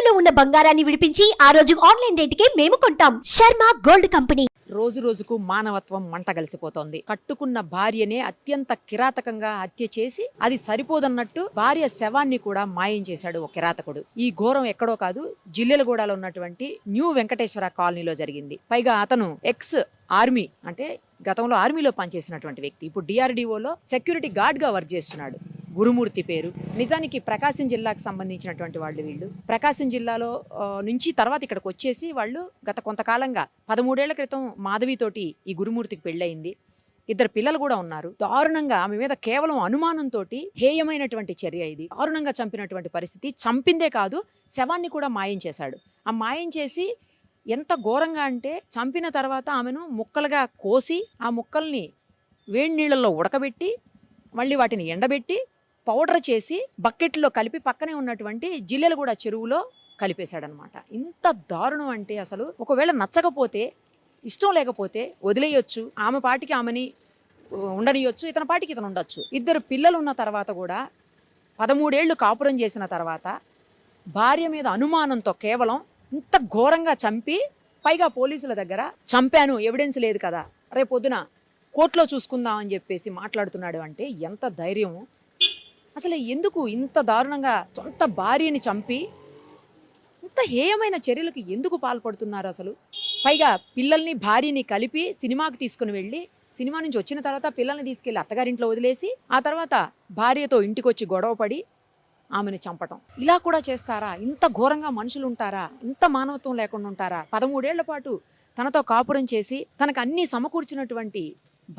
తాకట్టులో ఉన్న బంగారాన్ని విడిపించి ఆ రోజు ఆన్లైన్ రేటుకే మేము కొంటాం. Sharma gold company. రోజు రోజుకు మానవత్వం మంటగలిసిపోతోంది. కట్టుకున్న భార్యనే అత్యంత కిరాతకంగా హత్య చేసి అది సరిపోదన్నట్టు భార్య శవాన్ని కూడా మాయం చేశాడు ఒక కిరాతకుడు. ఈ ఘోరం ఎక్కడో కాదు, జిల్లెలగూడలో ఉన్నటువంటి న్యూ వెంకటేశ్వర కాలనీలో జరిగింది. పైగా అతను ఎక్స్ ఆర్మీ, అంటే గతంలో ఆర్మీలో పనిచేసినటువంటి వ్యక్తి. ఇప్పుడు డిఆర్డిఓలో సెక్యూరిటీ గార్డ్ గా వర్క్ చేస్తున్నాడు. గురుమూర్తి పేరు. నిజానికి ప్రకాశం జిల్లాకు సంబంధించినటువంటి వాళ్ళు వీళ్ళు. ప్రకాశం జిల్లాలో నుంచి తర్వాత ఇక్కడికి వచ్చేసి వాళ్ళు గత కొంతకాలంగా 13 ఏళ్ల క్రితం మాధవితోటి ఈ గురుమూర్తికి పెళ్ళయింది. 2 పిల్లలు కూడా ఉన్నారు. దారుణంగా ఆమె మీద కేవలం అనుమానంతో హేయమైనటువంటి చర్య ఇది. దారుణంగా చంపినటువంటి పరిస్థితి. చంపిందే కాదు, శవాన్ని కూడా మాయం చేశాడు. ఆ మాయం చేసి ఎంత ఘోరంగా అంటే, చంపిన తర్వాత ఆమెను ముక్కలుగా కోసి ఆ ముక్కల్ని వేడి నీళ్ళల్లో ఉడకబెట్టి మళ్ళీ వాటిని ఎండబెట్టి పౌడర్ చేసి బకెట్లో కలిపి పక్కనే ఉన్నటువంటి జిల్లెలగూడ చెరువులో కలిపేశాడనమాట. ఇంత దారుణం అంటే, అసలు ఒకవేళ నచ్చకపోతే, ఇష్టం లేకపోతే వదిలేయొచ్చు, ఆమె పాటికి ఆమెని ఉండనియొచ్చు, ఇతని పాటికి ఇతను ఉండొచ్చు. 2 పిల్లలు ఉన్న తర్వాత కూడా 13 ఏళ్ళు కాపురం చేసిన తర్వాత భార్య మీద అనుమానంతో కేవలం ఇంత ఘోరంగా చంపి, పైగా పోలీసుల దగ్గర చంపాను, ఎవిడెన్స్ లేదు కదా, రేపు పొద్దున కోర్టులో చూసుకుందాం అని చెప్పేసి మాట్లాడుతున్నాడు. అంటే ఎంత ధైర్యము! అసలు ఎందుకు ఇంత దారుణంగా సొంత భార్యని చంపి ఇంత హేయమైన చర్యలకు ఎందుకు పాల్పడుతున్నారు అసలు? పైగా పిల్లల్ని భార్యని కలిపి సినిమాకి తీసుకుని వెళ్ళి, సినిమా నుంచి వచ్చిన తర్వాత పిల్లల్ని తీసుకెళ్లి అత్తగారింట్లో వదిలేసి, ఆ తర్వాత భార్యతో ఇంటికొచ్చి గొడవపడి ఆమెను చంపటం. ఇలా కూడా చేస్తారా? ఇంత ఘోరంగా మనుషులు ఉంటారా? ఇంత మానవత్వం లేకుండా ఉంటారా? 13 ఏళ్ల పాటు తనతో కాపురం చేసి తనకు అన్నీ సమకూర్చినటువంటి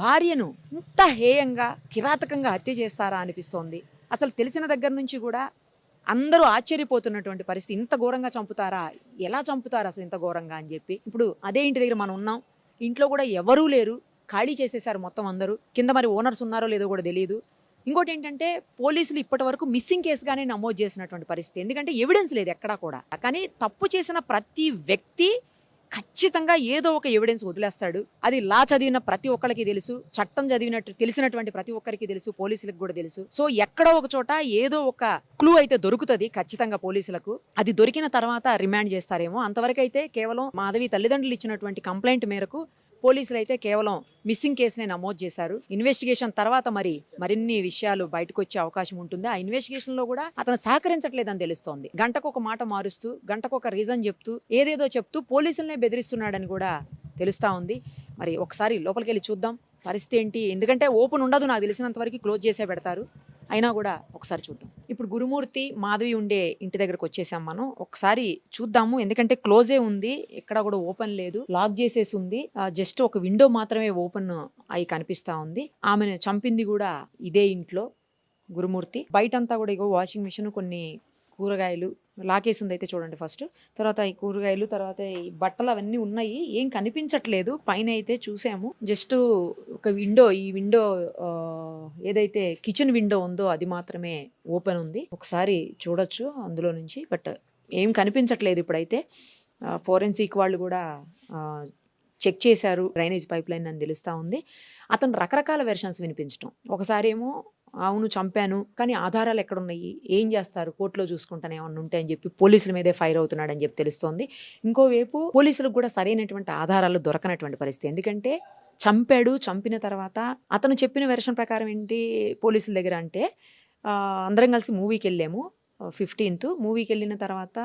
భార్యను ఇంత హేయంగా కిరాతకంగా హత్య చేస్తారా అనిపిస్తోంది. అసలు తెలిసిన దగ్గర నుంచి కూడా అందరూ ఆశ్చర్యపోతున్నటువంటి పరిస్థితి. ఇంత ఘోరంగా చంపుతారా? ఎలా చంపుతారు అసలు ఇంత ఘోరంగా అని చెప్పి. ఇప్పుడు అదే ఇంటి దగ్గర మనం ఉన్నాం. ఇంట్లో కూడా ఎవరూ లేరు, ఖాళీ చేసేసారు మొత్తం అందరూ. కింద మరి ఓనర్స్ ఉన్నారో లేదో కూడా తెలియదు. ఇంకోటి ఏంటంటే, పోలీసులు ఇప్పటి వరకు మిస్సింగ్ కేసుగానే నమోదు చేసినటువంటి పరిస్థితి. ఎందుకంటే ఎవిడెన్స్ లేదు ఎక్కడా కూడా. కానీ తప్పు చేసిన ప్రతి వ్యక్తి ఖచ్చితంగా ఏదో ఒక ఎవిడెన్స్ వదిలేస్తాడు. అది లా చదివిన ప్రతి ఒక్కరికి తెలుసు, చట్టం చదివినట్టు తెలిసినటువంటి ప్రతి ఒక్కరికి తెలుసు, పోలీసులకు కూడా తెలుసు. సో ఎక్కడో ఒక చోట ఏదో ఒక క్లూ అయితే దొరుకుతుంది ఖచ్చితంగా పోలీసులకు. అది దొరికిన తర్వాత రిమాండ్ చేస్తారేమో. అంతవరకు అయితే కేవలం మాధవి తల్లిదండ్రులు ఇచ్చినటువంటి కంప్లైంట్ మేరకు పోలీసులు అయితే కేవలం మిస్సింగ్ కేసునే నమోదు చేశారు. ఇన్వెస్టిగేషన్ తర్వాత మరిన్ని విషయాలు బయటకు వచ్చే అవకాశం ఉంటుంది. ఆ ఇన్వెస్టిగేషన్ లో కూడా అతను సహకరించట్లేదని తెలుస్తోంది. గంటకు ఒక మాట మారుస్తూ, గంటకు ఒక రీజన్ చెప్తూ, ఏదేదో చెప్తూ పోలీసులనే బెదిరిస్తున్నాడని కూడా తెలుస్తా ఉంది. మరి ఒకసారి లోపలికి వెళ్ళి చూద్దాం పరిస్థితి ఏంటి. ఎందుకంటే ఓపెన్ ఉండదు, నాకు తెలిసినంత వరకు క్లోజ్ చేసే పెడతారు. అయినా కూడా ఒకసారి చూద్దాం. ఇప్పుడు గురుమూర్తి మాధవి ఉండే ఇంటి దగ్గరకు వచ్చేసాం మనం. ఒకసారి చూద్దాము. ఎందుకంటే క్లోజే ఉంది, ఎక్కడ కూడా ఓపెన్ లేదు, లాక్ చేసేసి ఉంది. జస్ట్ ఒక విండో మాత్రమే ఓపెన్ అయి కనిపిస్తా ఉంది. ఆమెను చంపింది కూడా ఇదే ఇంట్లో గురుమూర్తి. బయటంతా కూడా ఇగో వాషింగ్ మిషన్, కొన్ని కూరగాయలు లాకేసి ఉంది అయితే చూడండి ఫస్ట్. తర్వాత ఈ కూరగాయలు, తర్వాత ఈ బట్టలు అవన్నీ ఉన్నాయి. ఏం కనిపించట్లేదు. పైన అయితే చూసాము, జస్ట్ ఒక విండో, ఈ విండో ఏదైతే కిచెన్ విండో ఉందో అది మాత్రమే ఓపెన్ ఉంది. ఒకసారి చూడొచ్చు అందులో నుంచి. బట్ ఏం కనిపించట్లేదు ఇప్పుడైతే. ఫోరెన్సిక్ వాళ్ళు కూడా చెక్ చేశారు డ్రైనేజ్ పైప్ లైన్ అని తెలుస్తూ ఉంది. అతను రకరకాల వెర్షన్స్ వినిపించడం. ఒకసారి ఏమో అవును చంపాను, కానీ ఆధారాలు ఎక్కడున్నాయి, ఏం చేస్తారు, కోర్టులో చూసుకుంటానే ఏమన్నా ఉంటాయని చెప్పి పోలీసుల మీదే ఫైర్ అవుతున్నాడని చెప్పి తెలుస్తోంది. ఇంకోవైపు పోలీసులకు కూడా సరైనటువంటి ఆధారాలు దొరకనటువంటి పరిస్థితి. ఎందుకంటే చంపాడు, చంపిన తర్వాత అతను చెప్పిన వెర్షన్ ప్రకారం ఏంటి పోలీసుల దగ్గర అంటే, అందరం కలిసి మూవీకి వెళ్ళాము 15th. మూవీకి వెళ్ళిన తర్వాత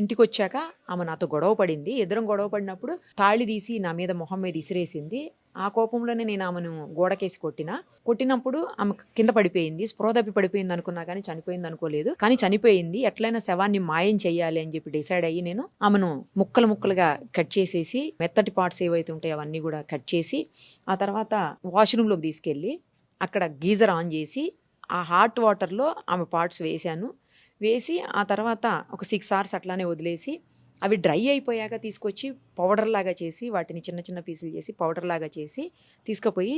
ఇంటికి వచ్చాక ఆమె నాతో గొడవ పడింది. ఇద్దరం గొడవ పడినప్పుడు తాళి తీసి నా మీద మొహం మీద ఇసిరేసింది. ఆ కోపంలోనే నేను ఆమెను గోడకేసి కొట్టినప్పుడు ఆమె కింద పడిపోయింది. స్పృహ తప్పి పడిపోయింది అనుకున్నా కానీ చనిపోయింది అనుకోలేదు. కానీ చనిపోయింది. ఎట్లయినా శవాన్ని మాయం చేయాలి అని చెప్పి డిసైడ్ అయ్యి నేను ఆమెను ముక్కలుగా కట్ చేసేసి, మెత్తటి పార్ట్స్ ఏవైతే ఉంటాయో అవన్నీ కూడా కట్ చేసి, ఆ తర్వాత వాష్రూమ్లోకి తీసుకెళ్ళి అక్కడ గీజర్ ఆన్ చేసి ఆ హాట్ వాటర్లో ఆమె పార్ట్స్ వేసి ఆ తర్వాత ఒక 6 hours అట్లానే వదిలేసి, అవి డ్రై అయిపోయాక తీసుకొచ్చి పౌడర్ లాగా చేసి, వాటిని చిన్న చిన్న పీసులు చేసి పౌడర్ లాగా చేసి తీసుకుపోయి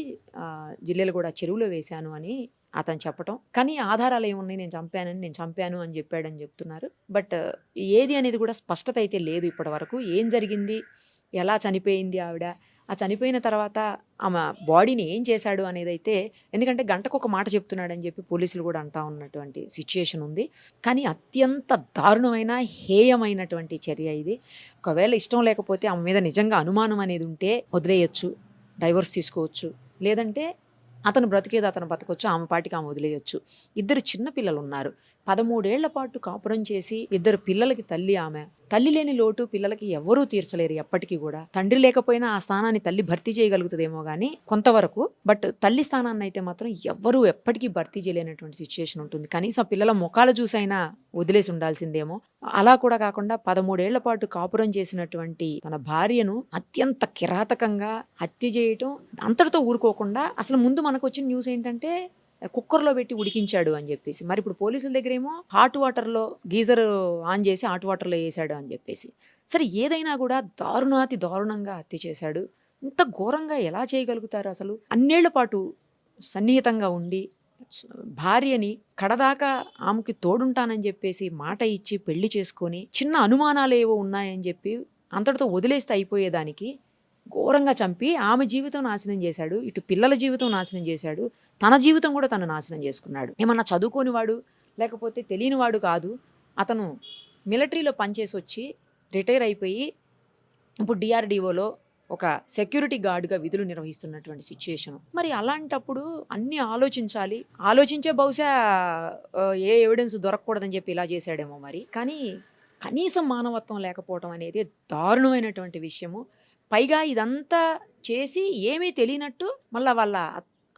జిల్లెలగూడ చెరువులో వేశాను అని అతను చెప్పటం. కానీ ఆధారాలు ఏమున్నాయి, నేను చంపాను అని చెప్పాడని చెప్తున్నారు. బట్ ఏది అనేది కూడా స్పష్టత అయితే లేదు ఇప్పటి వరకు. ఏం జరిగింది, ఎలా చనిపోయింది ఆవిడ, ఆ చనిపోయిన తర్వాత ఆమె బాడీని ఏం చేశాడు అనేది అయితే, ఎందుకంటే గంటకు ఒక మాట చెప్తున్నాడని చెప్పి పోలీసులు కూడా అంటా ఉన్నటువంటి సిచ్యుయేషన్ ఉంది. కానీ అత్యంత దారుణమైన హేయమైనటువంటి చర్య ఇది. ఒకవేళ ఇష్టం లేకపోతే ఆమె మీద నిజంగా అనుమానం అనేది ఉంటే వదిలేయచ్చు, డైవర్స్ తీసుకోవచ్చు, లేదంటే అతను బ్రతికేది అతను బతకొచ్చు, ఆమె పాటికి ఆమె వదిలేయచ్చు. ఇద్దరు చిన్న పిల్లలు ఉన్నారు. 13 ఏళ్ల పాటు కాపురం చేసి 2 పిల్లలకి తల్లి ఆమె. తల్లి లేని లోటు పిల్లలకి ఎవ్వరూ తీర్చలేరు ఎప్పటికీ కూడా. తండ్రి లేకపోయినా ఆ స్థానాన్ని తల్లి భర్తీ చేయగలుగుతుందేమో కానీ కొంతవరకు, బట్ తల్లి స్థానాన్ని అయితే మాత్రం ఎవ్వరూ ఎప్పటికీ భర్తీ చేయలేనటువంటి సిచ్యుయేషన్ ఉంటుంది. కనీసం పిల్లల ముఖాలు చూసైనా వదిలేసి ఉండాల్సిందేమో. అలా కూడా కాకుండా 13 ఏళ్ల పాటు కాపురం చేసినటువంటి తన భార్యను అత్యంత కిరాతకంగా హత్య చేయటం, అంతటితో ఊరుకోకుండా అసలు ముందు మనకు వచ్చిన న్యూస్ ఏంటంటే కుక్కర్లో పెట్టి ఉడికించాడు అని చెప్పేసి. మరి ఇప్పుడు పోలీసుల దగ్గరేమో హాట్ వాటర్లో గీజర్ ఆన్ చేసి హాట్ వాటర్లో వేసాడు అని చెప్పేసి. సరే ఏదైనా కూడా దారుణాతి దారుణంగా హత్య చేశాడు. ఇంత ఘోరంగా ఎలా చేయగలుగుతారు అసలు? అన్నేళ్ల పాటు సన్నిహితంగా ఉండి భార్యని కడదాకా ఆమెకి తోడుంటానని చెప్పేసి మాట ఇచ్చి పెళ్లి చేసుకొని చిన్న అనుమానాలు ఏవో ఉన్నాయని చెప్పి అంతటితో వదిలేస్తే అయిపోయేదానికి ఘోరంగా చంపి ఆమె జీవితం నాశనం చేశాడు, ఇటు పిల్లల జీవితం నాశనం చేశాడు, తన జీవితం కూడా తను నాశనం చేసుకున్నాడు. ఏమన్నా చదువుకోనివాడు లేకపోతే తెలియనివాడు కాదు. అతను మిలిటరీలో పనిచేసి వచ్చి రిటైర్ అయిపోయి ఇప్పుడు డిఆర్డిఓలో ఒక సెక్యూరిటీ గార్డ్గా విధులు నిర్వహిస్తున్నటువంటి సిచ్యుయేషన్. మరి అలాంటప్పుడు అన్నీ ఆలోచించాలి. ఆలోచించే బహుశా ఏ ఎవిడెన్స్ దొరకకూడదని చెప్పి ఇలా చేశాడేమో మరి. కానీ కనీసం మానవత్వం లేకపోవడం అనేది దారుణమైనటువంటి విషయము. పైగా ఇదంతా చేసి ఏమీ తెలియనట్టు మళ్ళీ వాళ్ళ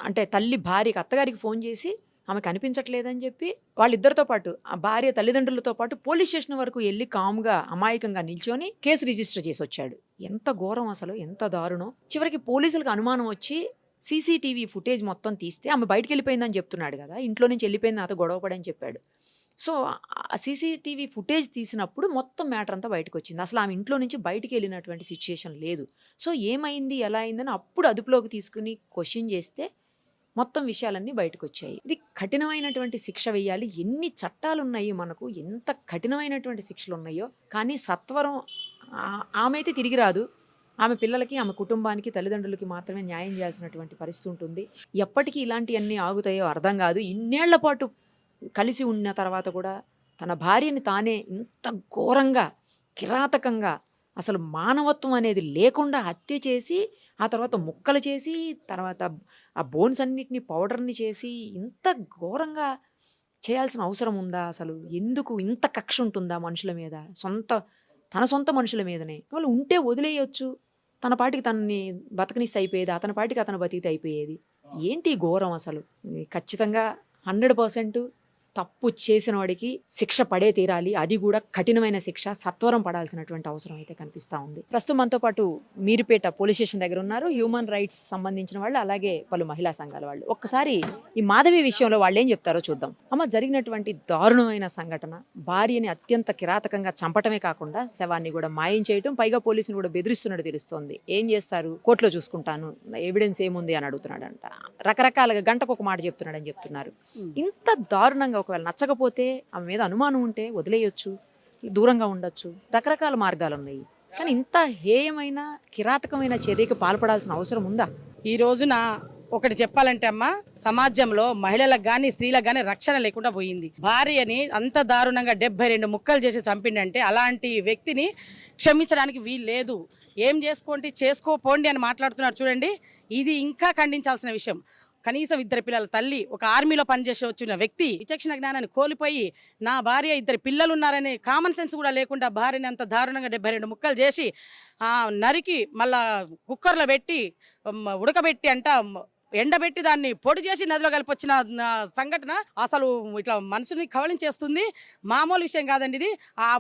అంటే తల్లి భార్యకి అత్తగారికి ఫోన్ చేసి ఆమె కనిపించట్లేదని చెప్పి వాళ్ళిద్దరితో పాటు ఆ భార్య తల్లిదండ్రులతో పాటు పోలీస్ స్టేషన్ వరకు వెళ్ళి కామ్గా అమాయకంగా నిల్చొని కేసు రిజిస్టర్ చేసి వచ్చాడు. ఎంత ఘోరం అసలు, ఎంత దారుణం. చివరికి పోలీసులకు అనుమానం వచ్చి సీసీటీవీ ఫుటేజ్ మొత్తం తీస్తే ఆమె బయటికి వెళ్ళిపోయిందని చెప్తున్నాడు కదా, ఇంట్లో నుంచి వెళ్ళిపోయింది నాతో గొడవపడని చెప్పాడు. సో ఆ సీసీటీవీ ఫుటేజ్ తీసినప్పుడు మొత్తం మ్యాటర్ అంతా బయటకు వచ్చింది. అసలు ఆమె ఇంట్లో నుంచి బయటికి వెళ్ళినటువంటి సిచ్యుయేషన్ లేదు. సో ఏమైంది ఎలా అయిందని అప్పుడు అదుపులోకి తీసుకుని క్వశ్చన్ చేస్తే మొత్తం విషయాలన్నీ బయటకు వచ్చాయి. ఇది కఠినమైనటువంటి శిక్ష వేయాలి. ఎన్ని చట్టాలు ఉన్నాయి మనకు, ఎంత కఠినమైనటువంటి శిక్షలు ఉన్నాయో, కానీ సత్వరం ఆమె అయితే తిరిగి రాదు. ఆమె పిల్లలకి, ఆమె కుటుంబానికి, తల్లిదండ్రులకి మాత్రమే న్యాయం చేయాల్సినటువంటి పరిస్థితి ఉంటుంది. ఎప్పటికీ ఇలాంటివన్నీ ఆగుతాయో అర్థం కాదు. ఇన్నేళ్ల పాటు కలిసి ఉన్న తర్వాత కూడా తన భార్యని తానే ఇంత ఘోరంగా కిరాతకంగా అసలు మానవత్వం అనేది లేకుండా హత్య చేసి ఆ తర్వాత ముక్కలు చేసి తర్వాత ఆ బోన్స్ అన్నిటిని పౌడర్ని చేసి ఇంత ఘోరంగా చేయాల్సిన అవసరం ఉందా? అసలు ఎందుకు ఇంత కక్ష ఉంటుందా మనుషుల మీద? తన సొంత మనుషుల మీదనే. వాళ్ళు ఉంటే వదిలేయచ్చు, తన పాటికి తనని బతకనిస్తే అయిపోయేది, అతని పాటికి అతను బతికితే అయిపోయేది. ఏంటి ఘోరం అసలు? ఖచ్చితంగా 100% తప్పు చేసిన వాడికి శిక్ష పడే తీరాలి. అది కూడా కఠినమైన శిక్ష, సత్వరం పడాల్సినటువంటి అవసరం అయితే కనిపిస్తూ ఉంది. ప్రస్తుతం మనతో పాటు మీరుపేట పోలీస్ స్టేషన్ దగ్గర ఉన్నారు హ్యూమన్ రైట్స్ సంబంధించిన వాళ్ళు, అలాగే పలు మహిళా సంఘాల వాళ్ళు. ఒక్కసారి ఈ మాధవి విషయంలో వాళ్ళు ఏం చెప్తారో చూద్దాం. అమ్మ, జరిగినటువంటి దారుణమైన సంఘటన, భార్యని అత్యంత కిరాతకంగా చంపటమే కాకుండా శవాన్ని కూడా మాయం చేయటం, పైగా పోలీసులు కూడా బెదిరిస్తున్నట్టు తెలుస్తోంది. ఏం చేస్తారు, కోర్టులో చూసుకుంటాను, ఎవిడెన్స్ ఏముంది అని అడుగుతున్నాడంట. రకరకాలుగా గంటకు ఒక మాట చెప్తున్నాడని చెప్తున్నారు. ఇంత దారుణంగా ఒకవేళ నచ్చకపోతే ఆమె మీద అనుమానం ఉంటే వదిలేయొచ్చు, దూరంగా ఉండొచ్చు, రకరకాల మార్గాలు ఉన్నాయి. కానీ ఇంత హేయమైన కిరాతకమైన చర్యకి పాల్పడాల్సిన అవసరం ఉందా? ఈ రోజున ఒకటి చెప్పాలంటే అమ్మ, సమాజంలో మహిళలకు గాని స్త్రీలకు గాని రక్షణ లేకుండా పోయింది. భార్యని అంత దారుణంగా 72 ముక్కలు చేసి చంపిండంటే అలాంటి వ్యక్తిని క్షమించడానికి వీలు లేదు. ఏం చేసుకోపోండి అని మాట్లాడుతున్నారు చూడండి. ఇది ఇంకా ఖండించాల్సిన విషయం. కనీసం 2 పిల్లల తల్లి, ఒక ఆర్మీలో పనిచేసి వచ్చిన వ్యక్తి విచక్షణ జ్ఞానాన్ని కోల్పోయి నా భార్య 2 పిల్లలు ఉన్నారనే కామన్ సెన్స్ కూడా లేకుండా భార్యని అంత దారుణంగా 72 ముక్కలు చేసి నరికి మళ్ళా కుక్కర్లో పెట్టి ఉడకబెట్టి ఎండబెట్టి దాన్ని పొడి చేసి నదిలో కలిపొచ్చిన సంఘటన అసలు ఇట్లా మనసుని కవలించేస్తుంది. మామూలు విషయం కాదండి ఇది.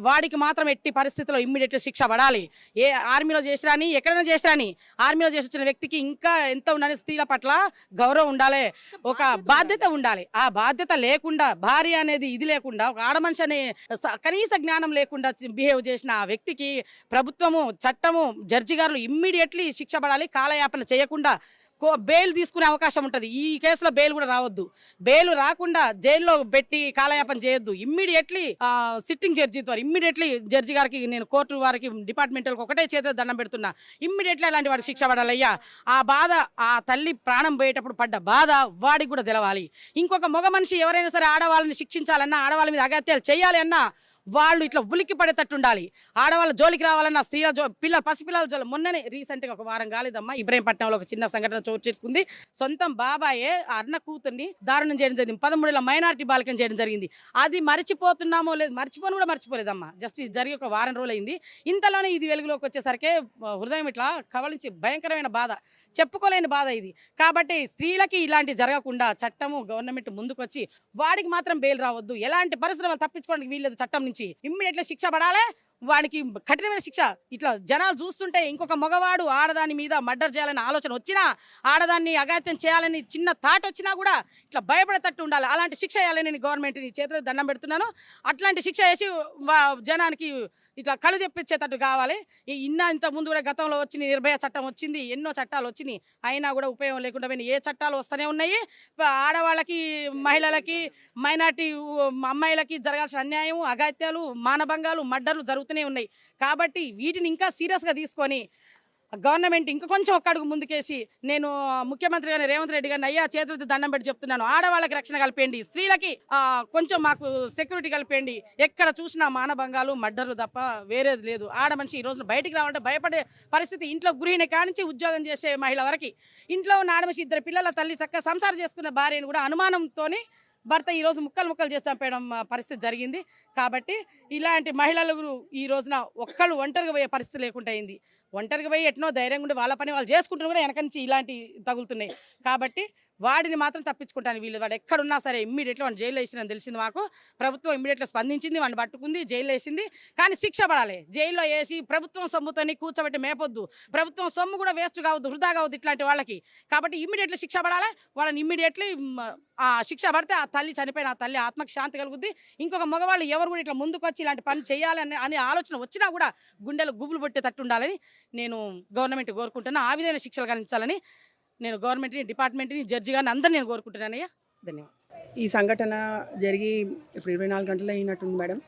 వాడికి మాత్రం ఎట్టి పరిస్థితుల్లో ఇమ్మీడియట్ శిక్ష పడాలి. ఏ ఆర్మీలో చేసిరాని, ఎక్కడైనా చేసిరాని, ఆర్మీలో చేసి వచ్చిన వ్యక్తికి ఇంకా ఎంత ఉండాలి, స్త్రీల పట్ల గౌరవం ఉండాలి, ఒక బాధ్యత ఉండాలి. ఆ బాధ్యత లేకుండా, భార్య అనేది ఇది లేకుండా, ఒక ఆడమనిషి అనే కనీస జ్ఞానం లేకుండా బిహేవ్ చేసిన ఆ వ్యక్తికి ప్రభుత్వము, చట్టము, జడ్జి గారు ఇమ్మీడియట్లీ శిక్ష పడాలి. కాలయాపన చేయకుండా బెయిల్ తీసుకునే అవకాశం ఉంటుంది. ఈ కేసులో బెయిల్ కూడా రావద్దు. బెయిల్ రాకుండా జైల్లో పెట్టి కాలయాపన చేయొద్దు. ఇమ్మీడియట్లీ సిట్టింగ్ జడ్జి ద్వారా ఇమ్మీడియట్లీ జడ్జి గారికి నేను కోర్టు వారికి డిపార్ట్మెంట్లకు ఒకటే చేత దండం పెడుతున్నా. ఇమ్మీడియట్లీ అలాంటి వాడికి శిక్ష పడాలయ్యా. ఆ బాధ ఆ తల్లి ప్రాణం పోయేటప్పుడు పడ్డ బాధ వాడికి కూడా తెలవాలి. ఇంకొక మగ మనిషి ఎవరైనా సరే ఆడవాళ్ళని శిక్షించాలన్నా, ఆడవాళ్ళ మీద అగత్యాలు చేయాలి అన్నా వాళ్ళు ఇట్లా ఉలిక్కి పడేటట్టు ఉండాలి. ఆడవాళ్ళ జోలికి రావాలన్నా, స్త్రీల పిల్లలు పసిపిల్లల జోలి. మొన్ననే రీసెంట్గా ఒక వారం కాలేదమ్మా ఇబ్రహీంపట్నంలో ఒక చిన్న సంఘటన చోటు చేసుకుంది. సొంతం బాబాయే అన్న కూతుర్ని దారుణం చేయడం జరిగింది. 13 ఏళ్ల మైనారిటీ బాలికం చేయడం జరిగింది. అది మర్చిపోతున్నామో లేదు, మర్చిపోను కూడా మర్చిపోలేదమ్మా. జస్ట్ ఇది జరిగి ఒక వారం రోజులు అయింది. ఇంతలోనే ఇది వెలుగులోకి వచ్చేసరికి హృదయం ఇట్లా కవలించి భయంకరమైన బాధ, చెప్పుకోలేని బాధ ఇది. కాబట్టి స్త్రీలకి ఇలాంటి జరగకుండా చట్టము గవర్నమెంట్ ముందుకొచ్చి వాడికి మాత్రం బెయిల్ రావద్దు. ఎలాంటి పరిశ్రమలు తప్పించుకోవడానికి వీల్లేదు. చట్టం నుంచి ఇమ్మీడియట్లీ శిక్ష పడాలి. వాడికి కఠినమైన శిక్ష. ఇట్లా జనాలు చూస్తుంటే ఇంకొక మగవాడు ఆడదాని మీద మర్డర్ చేయాలని ఆలోచన వచ్చినా, ఆడదాన్ని అఘాత్యం చేయాలని చిన్న థాట్ వచ్చినా కూడా ఇట్లా భయపడేటట్టు ఉండాలి. అలాంటి శిక్ష వేయాలని నేను గవర్నమెంట్ని చేతులు దండం పెడుతున్నాను. అట్లాంటి శిక్ష వేసి జనానికి ఇట్లా కళ్ళు తెప్పించేటట్టు కావాలి. ఇంత ముందు కూడా గతంలో వచ్చిన నిర్భయ చట్టం వచ్చింది, ఎన్నో చట్టాలు వచ్చినాయి. అయినా కూడా ఉపయోగం లేకుండా పోయినాయి. ఏ చట్టాలు వస్తూనే ఉన్నాయి. ఆడవాళ్ళకి, మహిళలకి, మైనార్టీ అమ్మాయిలకి జరగాల్సిన అన్యాయం, అఘాత్యాలు, మానభంగాలు, మర్డర్లు జరుగుతూనే ఉన్నాయి. కాబట్టి వీటిని ఇంకా సీరియస్గా తీసుకొని గవర్నమెంట్ ఇంకా కొంచెం ఒక్క అడుగు ముందుకేసి నేను ముఖ్యమంత్రి గారిని రేవంత్ రెడ్డి గారిని అయ్యా చేతులతో దండం పెట్టి చెప్తున్నాను. ఆడవాళ్ళకి రక్షణ కలిపేయండి, స్త్రీలకి కొంచెం మాకు సెక్యూరిటీ కలిపేయండి. ఎక్కడ చూసినా మానభంగాలు, మర్డర్లు తప్ప వేరేది లేదు. ఆడ మనిషి ఈ రోజున బయటికి రావాలంటే భయపడే పరిస్థితి. ఇంట్లో గృహిణి కానించి ఉద్యోగం చేసే మహిళ వరకు, ఇంట్లో ఉన్న ఆడమనిషి 2 పిల్లల తల్లి చక్కగా సంసారం చేసుకున్న భార్యను కూడా అనుమానంతోని భర్త ఈరోజు ముక్కలు చేసి చంపేయడం పరిస్థితి జరిగింది. కాబట్టి ఇలాంటి మహిళలు ఈ రోజున ఒక్కళ్ళు ఒంటరిగా పోయే పరిస్థితి లేకుండా అయింది. ఒంటరిగా పోయి ఎట్నో ధైర్యంగా ఉండి వాళ్ళ పని వాళ్ళు చేసుకుంటున్నా కూడా వెనక నుంచి ఇలాంటి తగులుతున్నాయి. కాబట్టి వాడిని మాత్రం తప్పించుకుంటాను. వీళ్ళు వాడు ఎక్కడున్నా సరే ఇమ్మీడియట్లీ వాడిని జైల్లో వేసిందని తెలిసింది మాకు. ప్రభుత్వం ఇమ్మీడియట్లీ స్పందించింది, వాడిని పట్టుకుంది, జైల్లో వేసింది. కానీ శిక్ష పడాలి. జైల్లో వేసి ప్రభుత్వం సొమ్ముతోని కూర్చోబెట్టి మేపొద్దు. ప్రభుత్వం సొమ్ము కూడా వేస్ట్ కావద్దు, వృధా కావద్దు ఇట్లాంటి వాళ్ళకి. కాబట్టి ఇమ్మీడియట్లీ శిక్ష పడాలి. వాళ్ళని ఇమ్మీడియట్లీ ఆ శిక్ష పడితే ఆ తల్లి చనిపోయిన ఆ తల్లి ఆత్మకి శాంతి కలుగుద్ది. ఇంకొక మగవాళ్ళు ఎవరు కూడా ఇట్లా ముందుకు వచ్చి ఇలాంటి పని చేయాలని అనే ఆలోచన వచ్చినా కూడా గుండెలు గుబులు పట్టేటట్టు ఉండాలని నేను గవర్నమెంట్ కోరుకుంటున్నా. ఆ విధమైన శిక్షలు కలిగించాలని నేను గవర్నమెంట్ని, డిపార్ట్మెంట్ని, జడ్జి గారిని అందరినీ నేను కోరుకుంటున్నానయ్యా. ధన్యవాదాలు. ఈ సంఘటన జరిగి ఇప్పుడు 24 గంటలు అయినట్టుంది మేడం.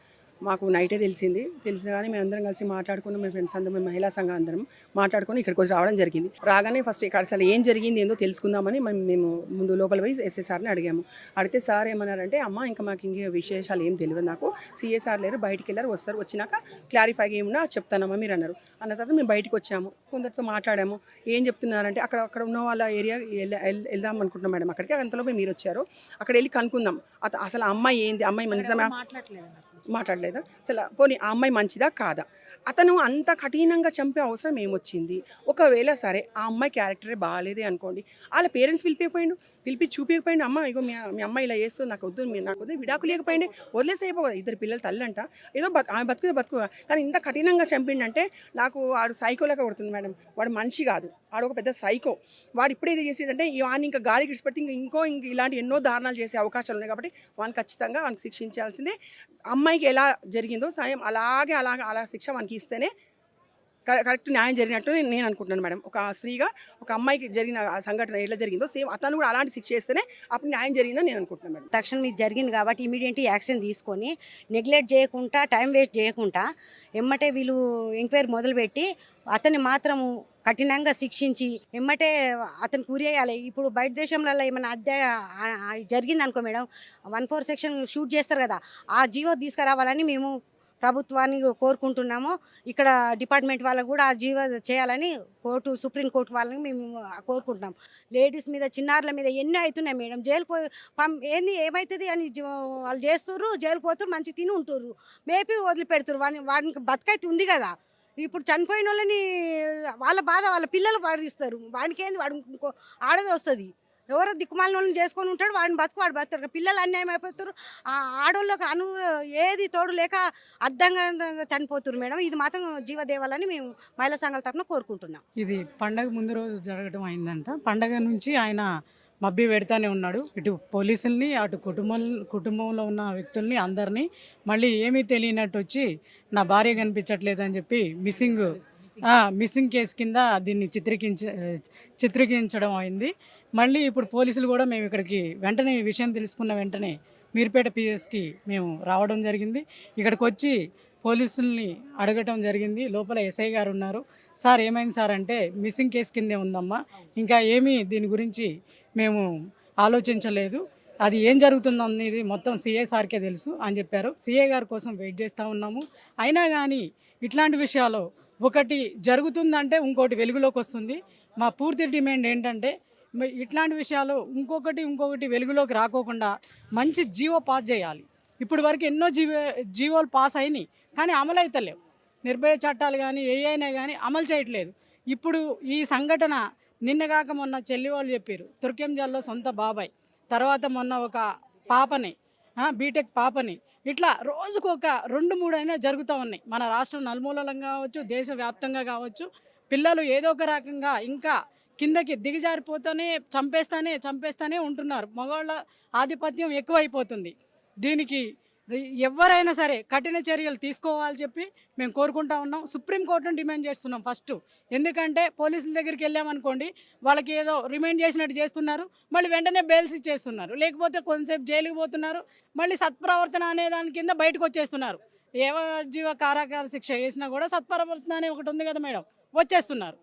మాకు నైటే తెలిసింది. కానీ మేము అందరం కలిసి మాట్లాడుకున్నాం. మేము ఫ్రెండ్స్ అందరం, మేము మహిళా సంఘం అందరం మాట్లాడుకొని ఇక్కడికి వచ్చి రావడం జరిగింది. రాగానే ఫస్ట్ ఇక్కడ అసలు ఏం జరిగింది ఏందో తెలుసుకుందామని మేము ముందు లోపల పోయి ఎస్ఎస్ఆర్ని అడిగాము. అడిగితే సార్ ఏమన్నారంటే, అమ్మ ఇంకా మాకు ఇంకే విశేషాలు ఏం తెలియదు, నాకు సిఎస్ఆర్ లేరు, బయటికి వెళ్ళారు, వస్తారు, వచ్చినాక క్లారిఫై ఏమున్నా చెప్తానమ్మా మీరు అన్నారు. అన్న తర్వాత మేము బయటకు వచ్చాము, కొందరితో మాట్లాడాము. ఏం చెప్తున్నారంటే అక్కడ ఉన్న వాళ్ళ ఏరియా వెళ్దాం అనుకుంటున్నాం మేడం. అక్కడికి అంతలోపే మీరు వచ్చారు, అక్కడ వెళ్ళి కనుక్కుందాం అసలు అమ్మాయి ఏంది, అమ్మాయి నిజమా మాట్లాడలేదా, అసలు పోనీ ఆ అమ్మాయి మంచిదా కాదా, అతను అంత కఠినంగా చంపే అవసరం ఏమొచ్చింది. ఒకవేళ సరే ఆ అమ్మాయి క్యారెక్టరే బాగాలేదే అనుకోండి, వాళ్ళ పేరెంట్స్ పిలిపి చూపించకపోయింది. అమ్మ ఇగో మీ అమ్మాయి ఇలా చేస్తుంది, నాకు వద్దు విడాకు లేకపోయింది, వదిలేసి అయిపోదు. 2 పిల్లల తల్లి అంట, ఏదో ఆమె బతుకు. కానీ ఇంత కఠినంగా చంపిండంటే నాకు వాడు సైకోలాగా కొడుతుంది మేడం. వాడు మనిషి కాదు, వాడు ఒక పెద్ద సైకో. వాడు ఇప్పుడు ఏది చేసేటంటే వాడిని ఇంకా గాలికి ఇచ్చిపెడితే ఇంక ఇలాంటి ఎన్నో దారుణాలు చేసే అవకాశాలు ఉన్నాయి. కాబట్టి వాడిని ఖచ్చితంగా వానికి శిక్షించాల్సిందే. అమ్మాయికి ఎలా జరిగిందో సాయం అలా శిక్ష మనకి ఇస్తేనే కరెక్ట్ న్యాయం జరిగినట్టు నేను అనుకుంటున్నాను మేడం. ఒక స్త్రీగా ఒక అమ్మాయికి జరిగిన సంఘటన ఎలా జరిగిందో సేమ్ అతను కూడా అలాంటి శిక్ష చేస్తేనే అప్పుడు న్యాయం జరిగిందని నేను అనుకుంటున్నాను మేడం. తక్షణం ఇది జరిగింది కాబట్టి ఇమీడియట్లీ యాక్షన్ తీసుకొని నెగ్లెక్ట్ చేయకుండా, టైం వేస్ట్ చేయకుండా ఎమ్మటే వీళ్ళు ఎంక్వైరీ మొదలుపెట్టి అతన్ని మాత్రము కఠినంగా శిక్షించి ఎమ్మటే అతనికి ఉరేయాలి. ఇప్పుడు బయట దేశంలో ఏమైనా జరిగింది అనుకో మేడం, 1/4 సెక్షన్ షూట్ చేస్తారు కదా, ఆ జీవో తీసుకురావాలని మేము ప్రభుత్వాన్ని కోరుకుంటున్నాము. ఇక్కడ డిపార్ట్మెంట్ వాళ్ళకు కూడా ఆ జీవో చేయాలని సుప్రీంకోర్టు వాళ్ళని మేము కోరుకుంటున్నాం. లేడీస్ మీద, చిన్నారుల మీద ఎన్నో అవుతున్నాయి మేడం. జైలు ఏమవుతుంది అని వాళ్ళు చేస్తుర్రు, జైలు పోతున్నారు, మంచి తిని ఉంటుర్రు, మేపి వదిలిపెడుతురు. వాడికి బతుకైతే ఉంది కదా. ఇప్పుడు చనిపోయిన వాళ్ళని వాళ్ళ బాధ వాళ్ళ పిల్లలు పాటిస్తారు. వాడికి ఏంది, వాడు ఇంకో ఆడది వస్తుంది, ఎవరో దిక్కుమాలిన వాళ్ళని చేసుకొని ఉంటాడు, వాడిని వాడు బతుకుతారు. పిల్లలు అన్యాయం అయిపోతారు. ఆడోళ్ళకి ఏది తోడు లేక అర్థంగా చనిపోతున్నారు మేడం. ఇది మాత్రం జీవదేవాలని మేము మహిళా సంఘాల తరఫున కోరుకుంటున్నాం. ఇది పండగ ముందు రోజు జరగడం అయిందంట. పండగ నుంచి ఆయన మభ్య పెడతానే ఉన్నాడు, ఇటు పోలీసుల్ని, అటు కుటుంబంలో ఉన్న వ్యక్తుల్ని అందరినీ. మళ్ళీ ఏమీ తెలియనట్టు వచ్చి నా భార్య కనిపించట్లేదని చెప్పి మిస్సింగ్ మిస్సింగ్ కేసు కింద దీన్ని చిత్రీకరించడం అయింది. మళ్ళీ ఇప్పుడు పోలీసులు కూడా మేము ఇక్కడికి వెంటనే ఈ విషయం తెలుసుకున్న వెంటనే మీర్పేట పిఎస్కి మేము రావడం జరిగింది. ఇక్కడికి వచ్చి పోలీసుల్ని అడగటం జరిగింది. లోపల ఎస్ఐ గారు ఉన్నారు. సార్ ఏమైంది సార్ అంటే మిస్సింగ్ కేసు కిందే ఉందమ్మా, ఇంకా ఏమీ దీని గురించి మేము ఆలోచించలేదు, అది ఏం జరుగుతుందో అనేది మొత్తం సిఐ సార్కే తెలుసు అని చెప్పారు. సిఐ గారి కోసం వెయిట్ చేస్తూ ఉన్నాము. అయినా కానీ ఇట్లాంటి విషయాలు ఒకటి జరుగుతుందంటే ఇంకోటి వెలుగులోకి వస్తుంది. మా పూర్తి డిమాండ్ ఏంటంటే ఇట్లాంటి విషయాలు ఇంకొకటి వెలుగులోకి రాకోకుండా మంచి జీవో పాస్ చేయాలి. ఇప్పుడు వరకు ఎన్నో జీవోలు పాస్ అయినాయి కానీ అమలు అవుతలేవు. నిర్భయ చట్టాలు కానీ ఏ అయినా కానీ అమలు చేయట్లేదు. ఇప్పుడు ఈ సంఘటన నిన్నగాక మొన్న చెల్లి వాళ్ళు చెప్పారు, తుర్కెంజాల్లో సొంత బాబాయ్, తర్వాత మొన్న ఒక పాపని బీటెక్ పాపని, ఇట్లా రోజుకు ఒక 2-3 అయినా జరుగుతూ ఉన్నాయి. మన రాష్ట్రం నలుమూలలంగా కావచ్చు, దేశవ్యాప్తంగా కావచ్చు, పిల్లలు ఏదో ఒక రకంగా ఇంకా కిందకి దిగజారిపోతూనే చంపేస్తానే ఉంటున్నారు. మగవాళ్ళ ఆధిపత్యం ఎక్కువైపోతుంది. దీనికి ఎవరైనా సరే కఠిన చర్యలు తీసుకోవాలని చెప్పి మేము కోరుకుంటా ఉన్నాం. సుప్రీంకోర్టును డిమాండ్ చేస్తున్నాం ఫస్ట్. ఎందుకంటే పోలీసుల దగ్గరికి వెళ్ళామనుకోండి, వాళ్ళకి ఏదో రిమైండ్ చేసినట్టు చేస్తున్నారు, మళ్ళీ వెంటనే బెయిల్స్ ఇచ్చేస్తున్నారు, లేకపోతే కొంతసేపు జైలుకి పోతున్నారు, మళ్ళీ సత్ప్రవర్తన అనే దాని కింద బయటకు వచ్చేస్తున్నారు. జీవ కారాగార శిక్ష వేసినా కూడా సత్ప్రవర్తన అనే ఒకటి ఉంది కదా మేడం, వచ్చేస్తున్నారు.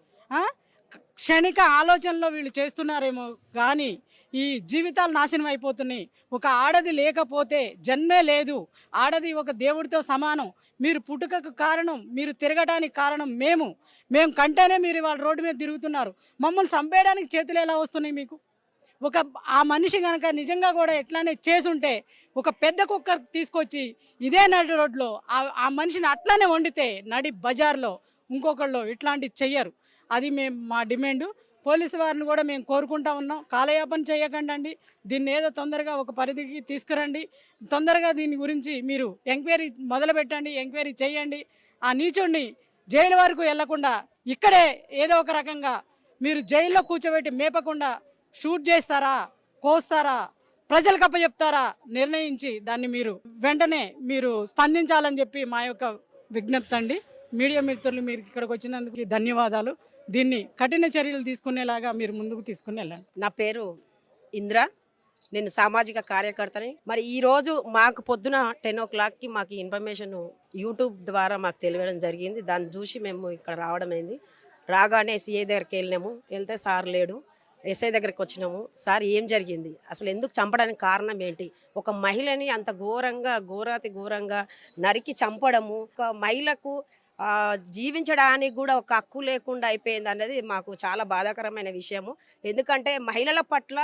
క్షణిక ఆలోచనలో వీళ్ళు చేస్తున్నారేమో కానీ ఈ జీవితాలు నాశనం అయిపోతున్నాయి. ఒక ఆడది లేకపోతే జన్మే లేదు. ఆడది ఒక దేవుడితో సమానం. మీరు పుట్టుకకు కారణం, మీరు తిరగడానికి కారణం మేము కంటేనే మీరు వాళ్ళ రోడ్డు మీద తిరుగుతున్నారు. మమ్మల్ని చంపేయడానికి చేతులు ఎలా వస్తున్నాయి మీకు? ఆ మనిషి కనుక నిజంగా కూడా ఎట్లానే చేసుంటే ఒక పెద్ద కుక్కర్ తీసుకొచ్చి ఇదే నడి రోడ్లో ఆ మనిషిని అట్లానే వండితే నడి బజార్లో ఇంకొకళ్ళు ఇట్లాంటివి చెయ్యరు. అది మా డిమాండు. పోలీసు వారిని కూడా మేము కోరుకుంటా ఉన్నాం, కాలయాపన చేయకండి, దీన్ని ఏదో తొందరగా ఒక పరిధికి తీసుకురండి, తొందరగా దీని గురించి మీరు ఎంక్వైరీ మొదలుపెట్టండి, ఎంక్వైరీ చేయండి. ఆ నీచుడిని జైలు వరకు వెళ్లకుండా ఇక్కడే ఏదో ఒక రకంగా మీరు జైల్లో కూర్చోబెట్టి మేపకుండా షూట్ చేస్తారా, కోస్తారా, ప్రజలకు అప్పచెప్తారా నిర్ణయించి దాన్ని మీరు వెంటనే మీరు స్పందించాలని చెప్పి మా యొక్క విజ్ఞప్తి అండి. మీడియా మిత్రులు మీరు ఇక్కడికి వచ్చినందుకు ధన్యవాదాలు. దీన్ని కఠిన చర్యలు తీసుకునేలాగా మీరు ముందుకు తీసుకుని వెళ్ళండి. నా పేరు ఇంద్ర, నేను సామాజిక కార్యకర్తని. మరి ఈరోజు మాకు పొద్దున 10 o'clockకి మాకు ఇన్ఫర్మేషన్ యూట్యూబ్ ద్వారా మాకు తెలియడం జరిగింది. దాన్ని చూసి మేము ఇక్కడ రావడం అయింది. రాగానే సిఐ దగ్గరికి వెళ్ళినాము. వెళ్తే సార్ లేడు. ఎస్ఐ దగ్గరికి వచ్చినాము. సార్ ఏం జరిగింది, అసలు ఎందుకు చంపడానికి కారణం ఏంటి, ఒక మహిళని అంత ఘోరాతి ఘోరంగా నరికి చంపడము, ఒక మహిళకు జీవించడానికి కూడా ఒక హక్కు లేకుండా అయిపోయింది అన్నది మాకు చాలా బాధాకరమైన విషయము. ఎందుకంటే మహిళల పట్ల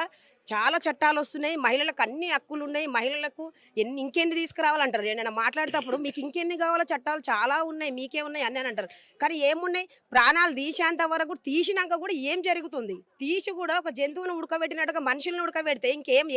చాలా చట్టాలు వస్తున్నాయి, మహిళలకు అన్ని హక్కులు ఉన్నాయి, మహిళలకు ఇంకెన్ని తీసుకురావాలంటారు. నేను మాట్లాడేటప్పుడు మీకు ఇంకెన్ని కావాలో చట్టాలు చాలా ఉన్నాయి, మీకే ఉన్నాయి అని అంటారు. కానీ ఏమున్నాయి, ప్రాణాలు తీసేంత వరకు తీసినాక కూడా ఏం జరుగుతుంది? తీసి కూడా ఒక జంతువును ఉడకబెట్టినట్టుగా మనుషులను ఉడకబెడితే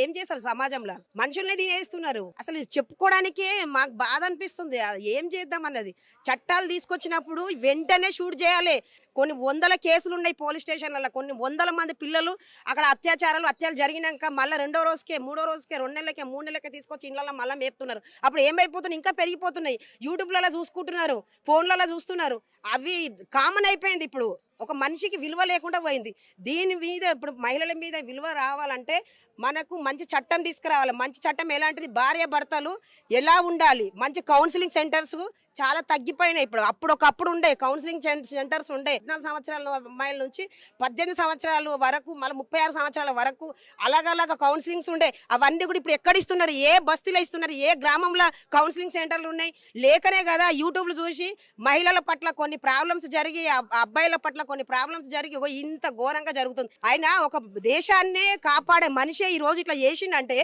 ఏం చేస్తారు? సమాజంలో మనుషుల్ని తినేస్తున్నారు. అసలు చెప్పుకోవడానికే మాకు బాధ అనిపిస్తుంది. ఏం చేద్దాం అన్నది. చట్టాలు తీసుకొచ్చినప్పుడు వెంటనే షూట్ చేయాలి. కొన్ని 100 కేసులు ఉన్నాయి పోలీస్ స్టేషన్లలో, కొన్ని 100 మంది పిల్లలు అక్కడ అత్యాచారాలు జరిగినాక మళ్ళీ 2వ రోజుకే 3వ రోజుకే 2 నెలలకే 3 నెలలకే తీసుకొచ్చి ఇళ్ళలో మళ్ళీ మేపుతున్నారు. అప్పుడు ఏమైపోతున్నాయి, ఇంకా పెరిగిపోతున్నాయి. యూట్యూబ్లలో చూసుకుంటున్నారు, ఫోన్లలో చూస్తున్నారు. అవి కామన్ అయిపోయింది. ఇప్పుడు ఒక మనిషికి విలువ లేకుండా పోయింది. దీని మీద ఇప్పుడు మహిళల మీద విలువ రావాలంటే మనకు మంచి చట్టం తీసుకురావాలి. మంచి చట్టం ఎలాంటిది, భార్య భర్తలు ఎలా ఉండాలి, మంచి కౌన్సిలింగ్ సెంటర్స్ చాలా తగ్గిపోయినాయి. ఇప్పుడు ఒకప్పుడు ఉండే కౌన్సిలింగ్ సెంటర్స్ ఉండే 14 సంవత్సరాల అమ్మాయిల నుంచి 18 సంవత్సరాల వరకు, మళ్ళీ 36 సంవత్సరాల వరకు అలాగలాగా కౌన్సిలింగ్స్ ఉండే. అవన్నీ కూడా ఇప్పుడు ఎక్కడ ఇస్తున్నారు, ఏ బస్తీలో ఇస్తున్నారు, ఏ గ్రామంలో కౌన్సిలింగ్ సెంటర్లు ఉన్నాయి? లేకనే కదా యూట్యూబ్లు చూసి మహిళల పట్ల కొన్ని ప్రాబ్లమ్స్ జరిగి, అబ్బాయిల పట్ల కొన్ని ప్రాబ్లమ్స్ జరిగి ఇంత ఘోరంగా జరుగుతుంది. అయినా ఒక దేశాన్నే కాపాడే మనిషే ఈ రోజు ఇట్లా చేసిండంటే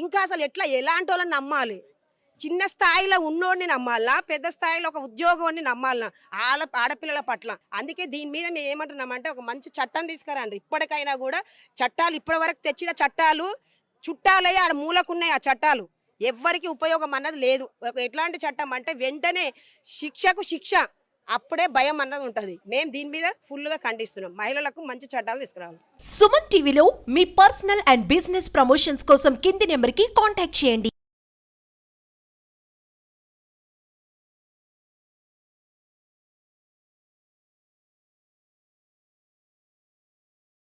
ఇంకా అసలు ఎలాంటి వాళ్ళని నమ్మాలి? చిన్న స్థాయిలో ఉన్నోడిని నమ్మాలా, పెద్ద స్థాయిలో ఒక ఉద్యోగాన్ని నమ్మాలనా ఆడపిల్లల పట్ల? అందుకే దీని మీద మేము ఏమంటున్నామంటే ఒక మంచి చట్టం తీసుకురండి. ఇప్పటికైనా కూడా చట్టాలు, ఇప్పటి వరకు తెచ్చిన చట్టాలు చుట్టాలయ్యి ఆడ మూలకున్నాయి. ఆ చట్టాలు ఎవ్వరికి ఉపయోగం అన్నది లేదు. ఎట్లాంటి చట్టం అంటే వెంటనే శిక్షకు శిక్ష, అప్పుడే భయం అన్నది ఉంటుంది. మేము దీని మీద ఫుల్గా ఖండిస్తున్నాం. మహిళలకు మంచి చట్టాలు తీసుకురావాలి. సుమన్ టీవీలో మీ పర్సనల్ అండ్ బిజినెస్ ప్రమోషన్స్ కోసం కింది నెంబర్కి కాంటాక్ట్ చేయండి.